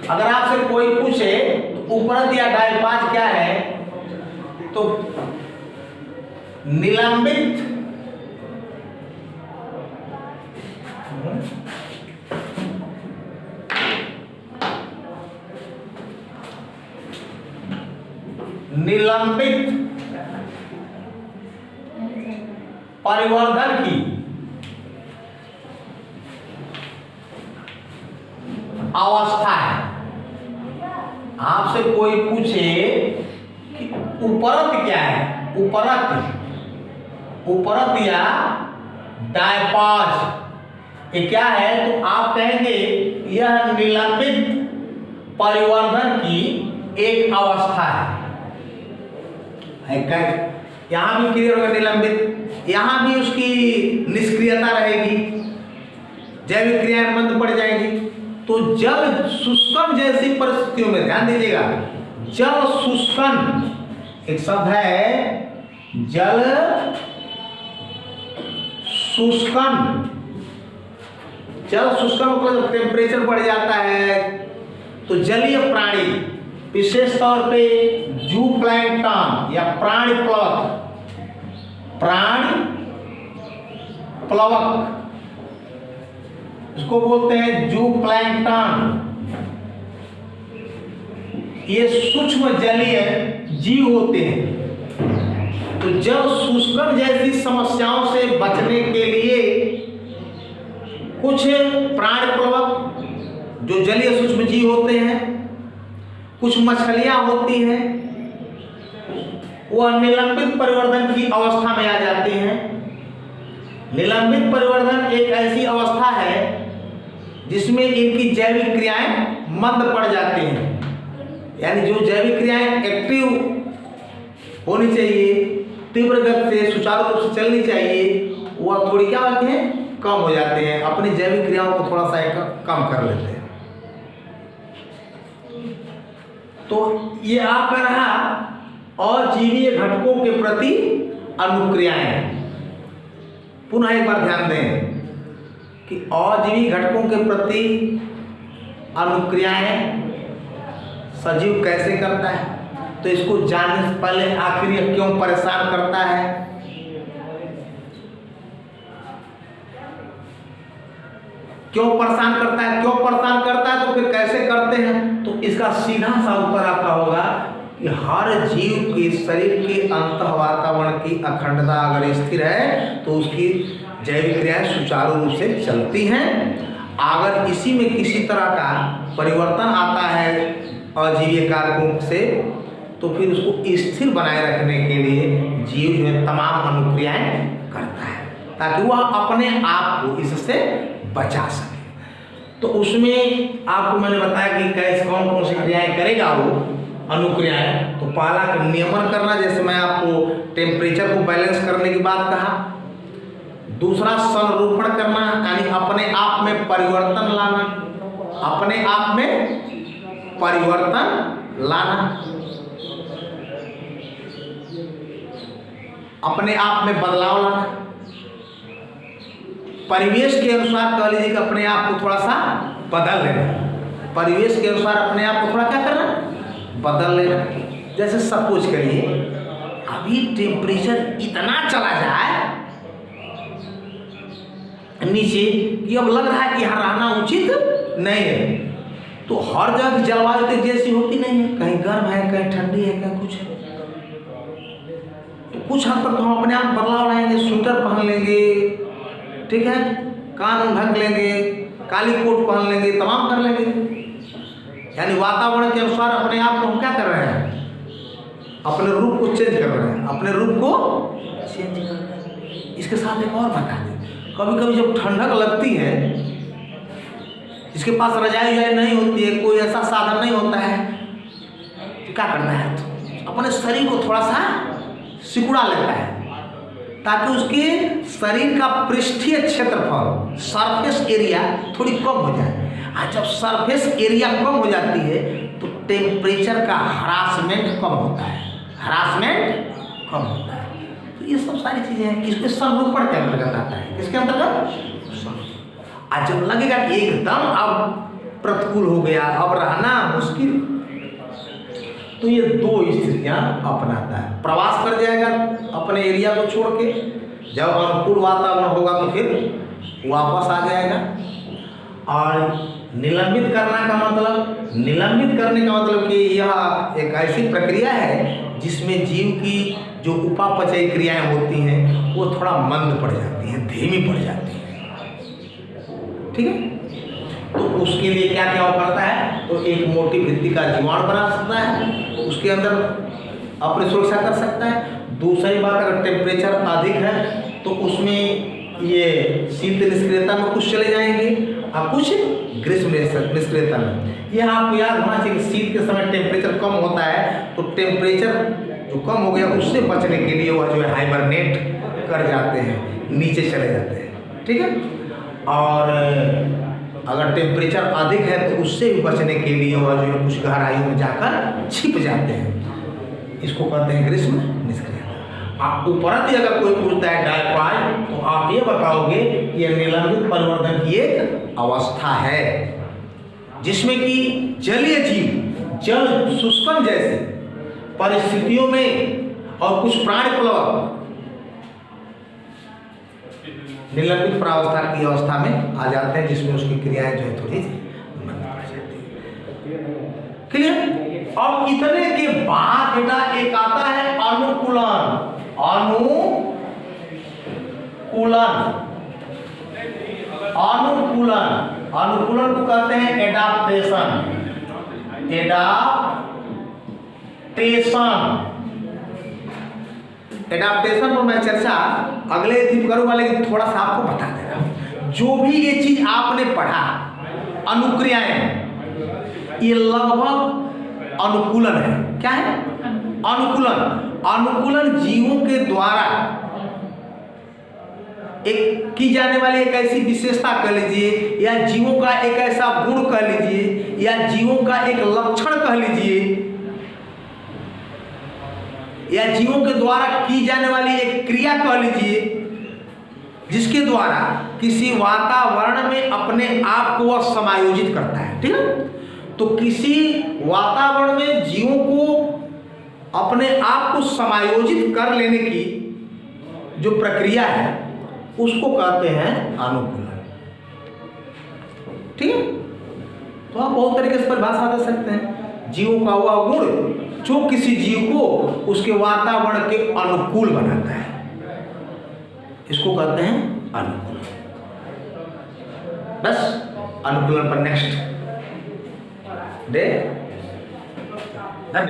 अगर आपसे कोई पूछे तो उपरत या डायपाज क्या है, तो निलंबित परिवर्धन की अवस्था है। आपसे कोई पूछे कि उपरत क्या है, उपरत या डायपाज ये क्या है, तो आप कहेंगे यह निलंबित परिवर्धन की एक अवस्था है। यहां भी क्लियर होगा निलंबित, यहां भी उसकी निष्क्रियता रहेगी, जैविक क्रियाएं बंद पड़ जाएंगी। तो जल शुष्कन जैसी परिस्थितियों में ध्यान दीजिएगा, जल शुष्कन एक शब्द है, जल शुष्कन, जल शुष्कन मतलब टेम्परेचर बढ़ जाता है तो जलीय प्राणी विशेष तौर पे जू प्लैंकटन या प्राणी प्लवक इसको बोलते हैं जू प्लैंकटन, ये सूक्ष्म जलीय जीव होते हैं। तो जल शुष्कन जैसी समस्याओं से बचने के लिए कुछ प्राणी प्लवक जो जलीय सूक्ष्म जीव होते हैं, कुछ मछलियां होती हैं, वह निलंबित परिवर्तन की अवस्था में आ जाती हैं। निलंबित परिवर्तन एक ऐसी अवस्था है जिसमें इनकी जैविक क्रियाएं मंद पड़ जाती हैं, यानी जो जैविक क्रियाएं एक्टिव होनी चाहिए, तीव्र गति से सुचारू रूप से चलनी चाहिए, वह थोड़ी क्या होती हैं, कम हो जाते हैं, अपनी जैविक क्रियाओं को थोड़ा सा कम कर लेते हैं। तो ये आपका रहा अजीवीय घटकों के प्रति अनुक्रियाएं। पुनः एक बार ध्यान दें कि अजीवी घटकों के प्रति अनुक्रियाएं सजीव कैसे करता है, तो इसको जानने से पहले आखिर यह क्यों परेशान करता है, क्यों परेशान करता है, तो फिर कैसे करते हैं, तो इसका सीधा सा उत्तर आपका होगा कि हर जीव के शरीर के अंतः वातावरण की अखंडता अगर स्थिर है तो उसकी जैविक क्रियाएं सुचारू रूप से चलती हैं। अगर इसी में किसी तरह का परिवर्तन आता है अजीवीय कारकों से, तो फिर उसको स्थिर बनाए रखने के लिए जीव जो है तमाम अनुक्रियाएं करता है ताकि वह अपने आप को इससे बचा सके। तो उसमें आपको मैंने बताया कि कैसे कौन कौन सी क्रियाएं करेगा वो अनुक्रियाएं। तो पहला नियमन करना, जैसे मैं आपको टेम्परेचर को बैलेंस करने की बात कहा। दूसरा संरूपण करना, यानी अपने आप में परिवर्तन लाना, अपने आप में परिवर्तन लाना, अपने आप में बदलाव लाना, परिवेश के अनुसार कह लीजिए कि अपने आप को थोड़ा सा बदल लेना, परिवेश के अनुसार अपने आप को थोड़ा क्या करना, बदल लेना। जैसे सपोज करिए अभी टेम्परेचर इतना चला जाए नीचे कि अब लग रहा है कि यहाँ रहना उचित नहीं है, तो हर जगह की जलवायु तो जैसी होती नहीं है, कहीं गर्म है, कहीं ठंडी है, कहीं कुछ है। तो कुछ हद तक तो हम अपने आप बदलाव लाएंगे, स्वेटर पहन लेंगे, ठीक है, कान ढक लेंगे, काली कोट पहन लेंगे, तमाम कर लेंगे। यानी वातावरण के अनुसार अपने आप को हम क्या कर रहे हैं, अपने रूप को चेंज कर रहे हैं, अपने रूप को चेंज कर रहे हैं। इसके साथ एक और बता दें, कभी कभी जब ठंडक लगती है, जिसके पास रजाई नहीं होती है, कोई ऐसा साधन नहीं होता है, तो क्या करना है, तो अपने शरीर को थोड़ा सा सिकुड़ा लेता है ताकि उसके शरीर का पृष्ठीय क्षेत्रफल, सरफेस एरिया थोड़ी कम हो जाए। और जब सरफेस एरिया कम हो जाती है तो टेम्परेचर का हरासमेंट कम होता है, तो ये सब सारी चीजें हैं। इसके संरूपण के अंतर्गत आता है, किसके अंतर्गत, और जब लगेगा कि एकदम अब प्रतिकूल हो गया, अब रहना मुश्किल, तो ये दो स्थितियां अपनाता है। प्रवास कर जाएगा अपने एरिया को छोड़ के, जब अनुकूल वातावरण होगा तो फिर वापस आ जाएगा। और निलंबित करना का मतलब, निलंबित करने का मतलब कि यह एक ऐसी प्रक्रिया है जिसमें जीव की जो उपापचय क्रियाएं होती हैं वो थोड़ा मंद पड़ जाती हैं, धीमी पड़ जाती हैं, ठीक है। तो उसके लिए क्या क्या वो करता है, तो एक मोटी भित्ति का जीवाणु बना सकता है, उसके अंदर अपनी सुरक्षा कर सकता है। दूसरी बात, अगर टेम्परेचर अधिक है तो उसमें ये शीत निष्क्रियता में कुछ चले जाएंगे और कुछ ग्रीष्म निष्क्रियता में। यह आपको याद होना चाहिए, शीत के समय टेम्परेचर कम होता है तो टेम्परेचर जो कम हो गया उससे बचने के लिए वह जो है हाइबरनेट कर जाते हैं, नीचे चले जाते हैं, ठीक है। और अगर टेम्परेचर अधिक है तो उससे भी बचने के लिए वह जो है कुछ गहराइयों में जाकर छिप जाते हैं, इसको कहते हैं ग्रीष्म निष्क्रियता। आप उपरंत अगर कोई पूछता है डायपाई, तो आप ये बताओगे कि यह निलंबित परिवर्तन की एक अवस्था है जिसमें कि जलीय जीव जल शुष्कन जैसे परिस्थितियों में और कुछ प्राणी प्लवक निलंबित प्रावस्था की अवस्था में आ जाते हैं, जिसमें उसकी क्रियाएं जो है थोड़ी मंद पड़ जाती है। क्लियर। और इतने के बाद बेटा एक आता है अनुकूलन। अनुकूलन, अनुकूलन, अनुकूलन को कहते हैं एडाप्टेशन। एडाप्टेशन पर मैं चर्चा अगले दिन करूंगा, लेकिन थोड़ा सा आपको बता दे रहा हूं। जो भी ये चीज आपने पढ़ा, अनुक्रियाएं, ये लगभग अनुकूलन है। क्या है? अनुकूलन। अनुकूलन जीवों के द्वारा एक की जाने वाली एक ऐसी विशेषता कह लीजिए, या जीवों का एक ऐसा गुण कह लीजिए, या जीवों का एक लक्षण कह लीजिए, या जीवों के द्वारा की जाने वाली एक क्रिया कह लीजिए, जिसके द्वारा किसी वातावरण में अपने आप को वह समायोजित करता है। ठीक है। तो किसी वातावरण में जीवों को अपने आप को समायोजित कर लेने की जो प्रक्रिया है उसको कहते हैं अनुकूलन। ठीक है। तो आप बहुत तरीके से परिभाषा दे सकते हैं। जीवों का वह गुण जो किसी जीव को उसके वातावरण के अनुकूल बनाता है, इसको कहते हैं अनुकूलन। बस अनुकूलन पर नेक्स्ट डे